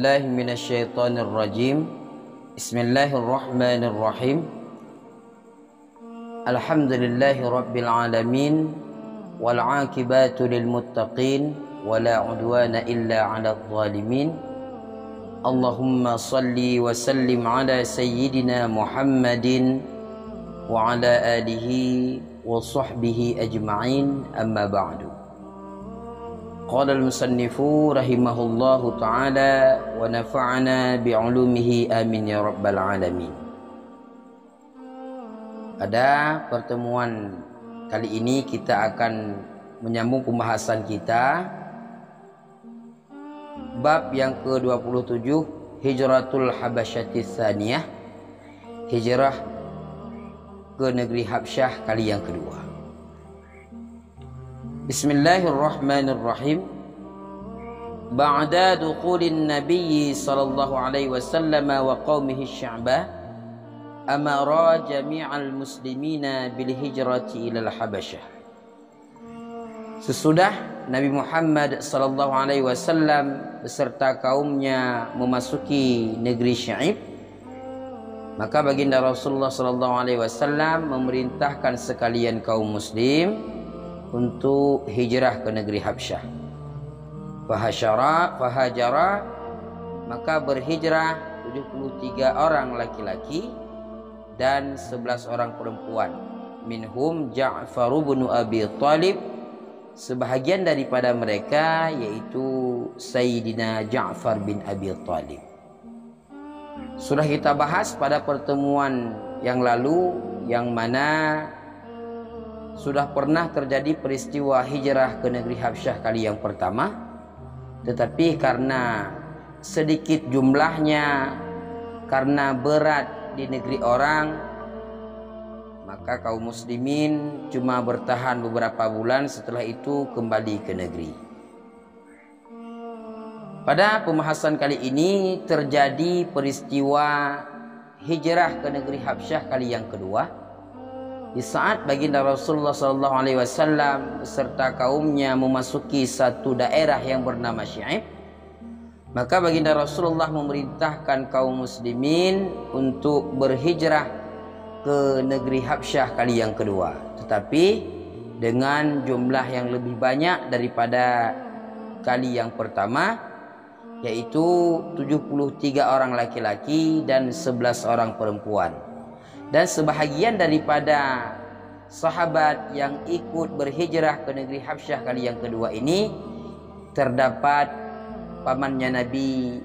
billahi minasyaitonir rajim. Bismillahirrahmanirrahim. Alhamdulillahi rabbil alamin wal 'aqibatu lil muttaqin wala 'udwana illa 'alal zalimin. Allahumma salli wa sallim ala sayyidina Muhammadin wa ala alihi wa sahbihi ajma'in, amma ba'du. Qala al-musannifu rahimahullahu ta'ala wa nafa'ana bi'ulumihi amin ya rabbal alamin. Pada pertemuan kali ini kita akan menyambung pembahasan kita bab yang ke-27, Hijratul Habasyatis Tsaniyah, hijrah ke negeri Habsyah kali yang kedua. Bismillahirrahmanirrahim. Ba'da dukhulin Nabi sallallahu alaihi wasallam wa qaumihi Sya'bah, amara jami'al muslimina bil hijrati ilal Habasyah. Sesudah Nabi Muhammad sallallahu alaihi wasallam beserta kaumnya memasuki negeri Sya'ib, maka baginda Rasulullah sallallahu alaihi wasallam memerintahkan sekalian kaum muslim untuk hijrah ke negeri Habsyah. Fahajara, maka berhijrah 73 orang laki-laki dan 11 orang perempuan. Minhum Ja'far bin Abi Thalib, sebahagian daripada mereka yaitu Sayyidina Ja'far bin Abi Thalib. Sudah kita bahas pada pertemuan yang lalu, yang mana sudah pernah terjadi peristiwa hijrah ke negeri Habsyah kali yang pertama, tetapi karena sedikit jumlahnya, karena berat di negeri orang, maka kaum muslimin cuma bertahan beberapa bulan, setelah itu kembali ke negeri. Pada pembahasan kali ini terjadi peristiwa hijrah ke negeri Habsyah kali yang kedua. Di saat baginda Rasulullah SAW beserta kaumnya memasuki satu daerah yang bernama Sya'ib, maka baginda Rasulullah memerintahkan kaum muslimin untuk berhijrah ke negeri Habsyah kali yang kedua, tetapi dengan jumlah yang lebih banyak daripada kali yang pertama, yaitu 73 orang laki-laki dan 11 orang perempuan. Dan sebahagian daripada sahabat yang ikut berhijrah ke negeri Habsyah kali yang kedua ini terdapat pamannya Nabi,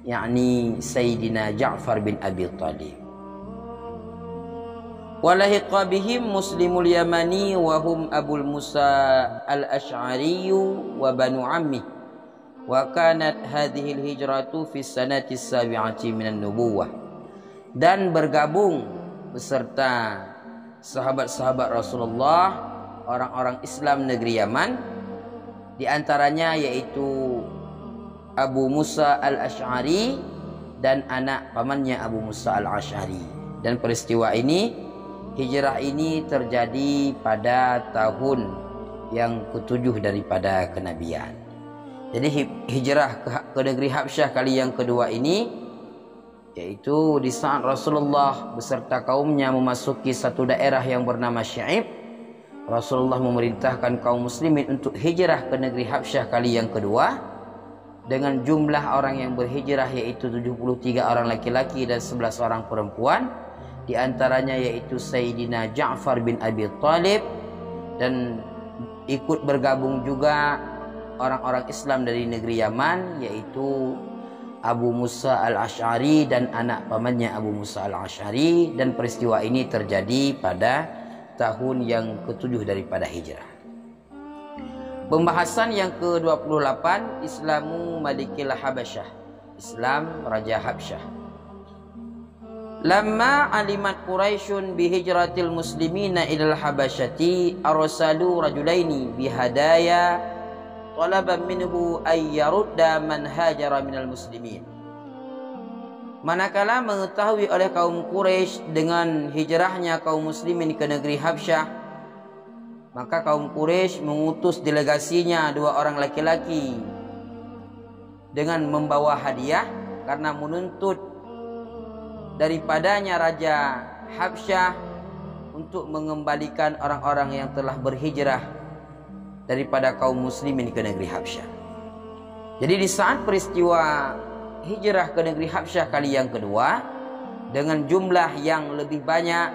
yakni Sayyidina Ja'far bin Abi Thalib. Walahiqa bihim Muslimul Yamani wa hum Abul Musa al-Ash'ari wa banu ammi, wa kanat hadhihi al-hijratu fi sanati as-sabi'ati minan nubuwah. Dan bergabung beserta sahabat-sahabat Rasulullah, orang-orang Islam negeri Yaman, di antaranya yaitu Abu Musa al-Ash'ari dan anak pamannya Abu Musa al-Ash'ari. Dan peristiwa ini, hijrah ini terjadi pada tahun yang ke-7 daripada kenabian. Jadi hijrah ke negeri Habsyah kali yang kedua ini, yaitu di saat Rasulullah beserta kaumnya memasuki satu daerah yang bernama Sya'ib, Rasulullah memerintahkan kaum muslimin untuk hijrah ke negeri Habsyah kali yang kedua dengan jumlah orang yang berhijrah yaitu 73 orang laki-laki dan 11 orang perempuan, di antaranya yaitu Sayyidina Ja'far bin Abi Thalib, dan ikut bergabung juga orang-orang Islam dari negeri Yaman yaitu Abu Musa al-Ash'ari dan anak pamannya Abu Musa al-Ash'ari. Dan peristiwa ini terjadi pada tahun yang ke-7 daripada hijrah. Pembahasan yang ke-28, Islamu Malikil Habasyah, Islam Raja Habsyah. Lamma alimat Quraisyun bihijratil muslimina ilal Habasyati, arsalu rajulaini bihadaya talaban minhu ay yarudda man hajara minal muslimin. Manakala mengetahui oleh kaum Quraisy dengan hijrahnya kaum muslimin ke negeri Habsyah, maka kaum Quraisy mengutus delegasinya 2 orang laki-laki dengan membawa hadiah karena menuntut daripadanya Raja Habsyah untuk mengembalikan orang-orang yang telah berhijrah daripada kaum muslimin ke negeri Habsyah. Jadi di saat peristiwa hijrah ke negeri Habsyah kali yang kedua dengan jumlah yang lebih banyak,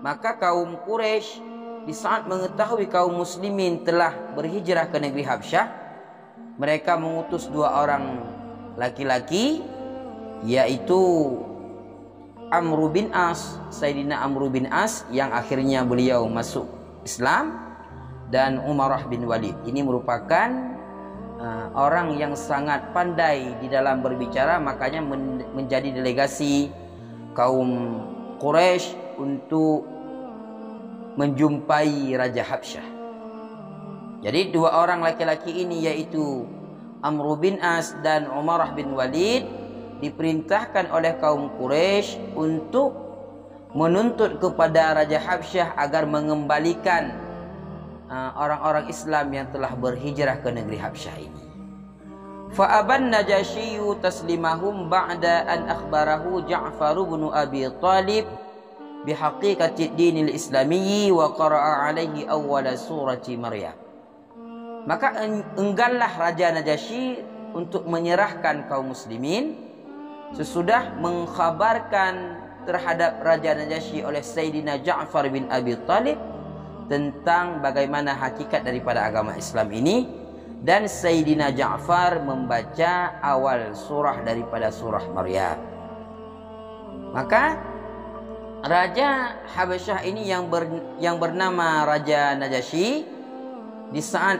maka kaum Quraisy di saat mengetahui kaum muslimin telah berhijrah ke negeri Habsyah, mereka mengutus 2 orang laki-laki, yaitu Amr bin As, Sayyidina Amr bin As yang akhirnya beliau masuk Islam, dan Umarah bin Walid. Ini merupakan orang yang sangat pandai di dalam berbicara, makanya menjadi delegasi kaum Quraisy untuk menjumpai Raja Habsyah. Jadi 2 orang laki-laki ini, yaitu Amr bin As dan Umarah bin Walid, diperintahkan oleh kaum Quraisy untuk menuntut kepada Raja Habsyah agar mengembalikan orang-orang Islam yang telah berhijrah ke negeri Habsyah ini. Fa'aban Najashiyu taslimahum ba'da an akhbarahu Ja'far bin Abi Talib bihaqiqati dinil islamiyyi wa qara'a alaihi awwala surati Maryam. Maka engganlah Raja Najasyi untuk menyerahkan kaum muslimin sesudah mengkhabarkan terhadap Raja Najasyi oleh Sayyidina Ja'far bin Abi Talib tentang bagaimana hakikat daripada agama Islam ini, dan Sayyidina Ja'far membaca awal surah daripada surah Maryam. Maka Raja Habasyah ini yang bernama Raja Najasyi, di saat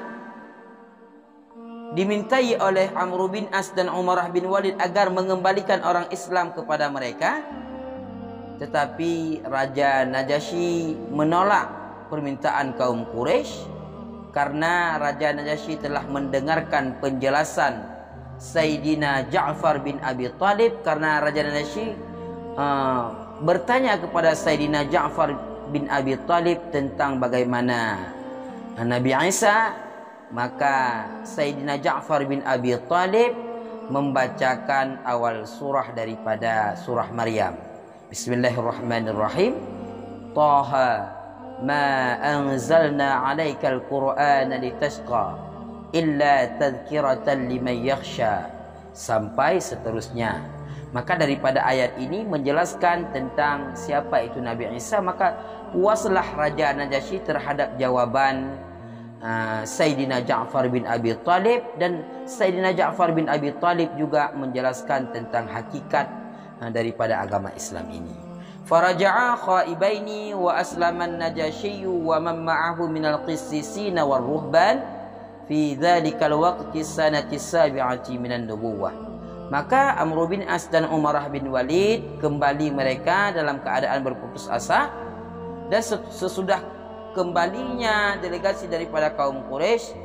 dimintai oleh Amr bin As dan Umarah bin Walid agar mengembalikan orang Islam kepada mereka, tetapi Raja Najasyi menolak permintaan kaum Quraisy karena Raja Najasyi telah mendengarkan penjelasan Sayyidina Ja'far bin Abi Talib, karena Raja Najasyi bertanya kepada Sayyidina Ja'far bin Abi Talib tentang bagaimana Nabi Isa. Maka Sayyidina Ja'far bin Abi Talib membacakan awal surah daripada surah Maryam. Bismillahirrahmanirrahim. Taha ma anzalna 'alaikal Qur'ana litashqa illa tadhkiratan liman yakhsha, sampai seterusnya. Maka daripada ayat ini menjelaskan tentang siapa itu Nabi Isa, maka puaslah Raja Najasyi terhadap jawaban Sayyidina Ja'far bin Abi Talib, dan Sayyidina Ja'far bin Abi Talib juga menjelaskan tentang hakikat daripada agama Islam ini. Faraja'a khaibaini wa aslaman Najasyi wa man ma'ahu minal qissisina war ruhban fi dhalikal waqti sanati sabi'ati minan nubuwah. Maka Amr bin As dan Umarah bin Walid kembali mereka dalam keadaan berputus asa, dan sesudah kembalinya delegasi daripada kaum Quraisy,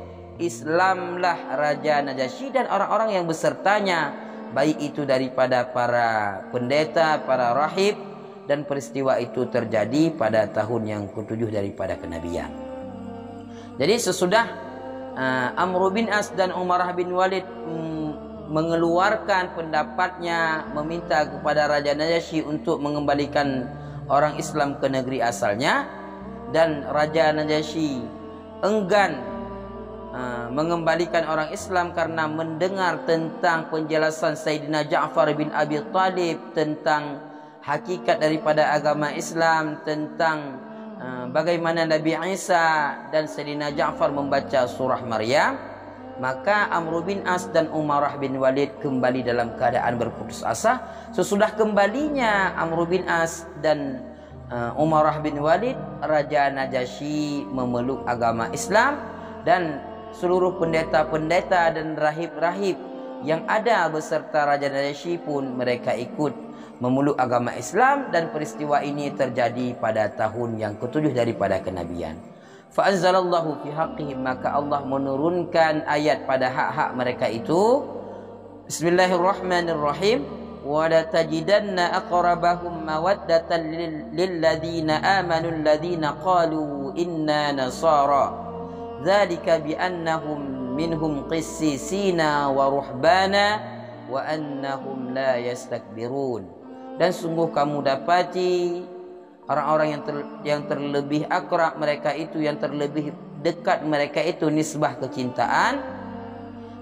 Islamlah Raja Najasyi dan orang-orang yang besertanya, baik itu daripada para pendeta, para rahib, dan peristiwa itu terjadi pada tahun yang ke-7 daripada kenabian. Jadi sesudah Amr bin As dan Umarah bin Walid mengeluarkan pendapatnya, meminta kepada Raja Najasyi untuk mengembalikan orang Islam ke negeri asalnya, dan Raja Najasyi enggan mengembalikan orang Islam karena mendengar tentang penjelasan Sayyidina Ja'far bin Abi Talib tentang hakikat daripada agama Islam, tentang bagaimana Nabi Isa dan Sayyidina Ja'far membaca surah Maryam. Maka Amr bin As dan Umarah bin Walid kembali dalam keadaan berputus asa. Sesudah kembalinya Amr bin As dan Umarah bin Walid, Raja Najasyi memeluk agama Islam, dan seluruh pendeta-pendeta dan rahib-rahib yang ada beserta Raja Najasyi pun mereka ikut memeluk agama Islam, dan peristiwa ini terjadi pada tahun yang ke-7 daripada kenabian. Fa anzalallahu fi haqqihim, maka Allah menurunkan ayat pada hak-hak mereka itu. Bismillahirrahmanirrahim. Wa la tajidanna aqrabahum mawaddatan lil ladzina amanu alladzina qalu inna nasara dzalika bi annahum minhum qissisina wa ruhbana wa annahum la yastakbirun. Dan sungguh kamu dapati orang-orang yang terlebih akrab mereka itu, yang terlebih dekat mereka itu nisbah kecintaan.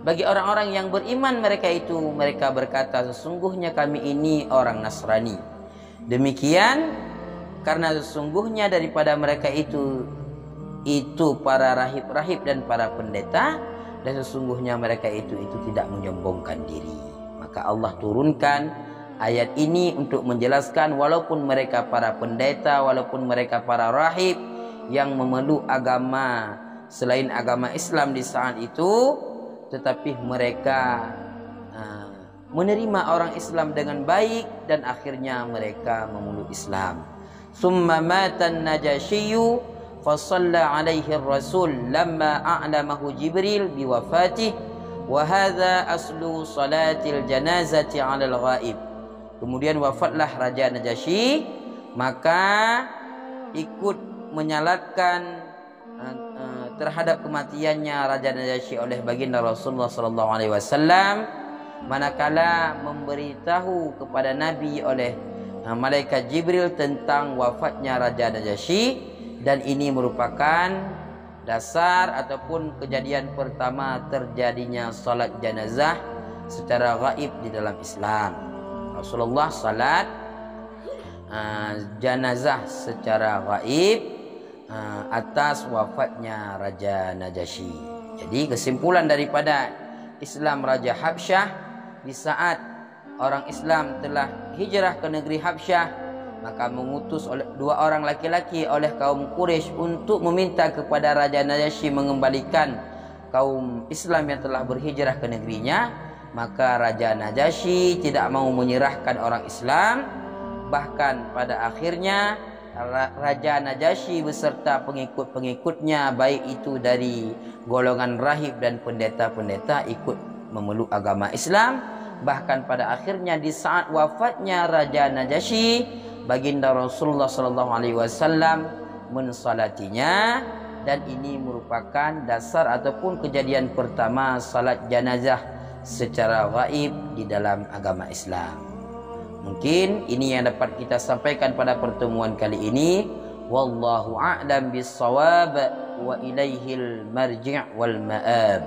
Bagi orang-orang yang beriman mereka itu, mereka berkata sesungguhnya kami ini orang Nasrani. Demikian karena sesungguhnya daripada mereka itu para rahib-rahib dan para pendeta, dan sesungguhnya mereka itu tidak menyombongkan diri. Maka Allah turunkan ayat ini untuk menjelaskan walaupun mereka para pendeta, walaupun mereka para rahib yang memeluk agama selain agama Islam di saat itu, tetapi mereka menerima orang Islam dengan baik dan akhirnya mereka memeluk Islam. Summa matan Najashiyyu fa shalla alaihi ar-rasul lamma a'lamahu Jibril biwafatih wa hadza aslu salatil janazati 'alal ghaib. Kemudian wafatlah Raja Najasyi, maka ikut menyalatkan terhadap kematiannya Raja Najasyi oleh baginda Rasulullah sallallahu alaihi wasallam manakala memberitahu kepada Nabi oleh malaikat Jibril tentang wafatnya Raja Najasyi. Dan ini merupakan dasar ataupun kejadian pertama terjadinya salat jenazah secara gaib di dalam Islam. Rasulullah salat jenazah secara gaib atas wafatnya Raja Najasyi. Jadi kesimpulan daripada Islam Raja Habsyah, di saat orang Islam telah hijrah ke negeri Habsyah, maka mengutus oleh dua orang laki-laki oleh kaum Quraisy untuk meminta kepada Raja Najasyi mengembalikan kaum Islam yang telah berhijrah ke negerinya. Maka Raja Najasyi tidak mau menyerahkan orang Islam. Bahkan pada akhirnya Raja Najasyi beserta pengikut-pengikutnya, baik itu dari golongan rahib dan pendeta-pendeta, ikut memeluk agama Islam. Bahkan pada akhirnya di saat wafatnya Raja Najasyi, baginda Rasulullah SAW mensalatinya. Dan ini merupakan dasar ataupun kejadian pertama salat jenazah secara gaib di dalam agama Islam. Mungkin ini yang dapat kita sampaikan pada pertemuan kali ini. Wallahu a'lam bis-shawab wa ilaihil marji' wal ma'ab.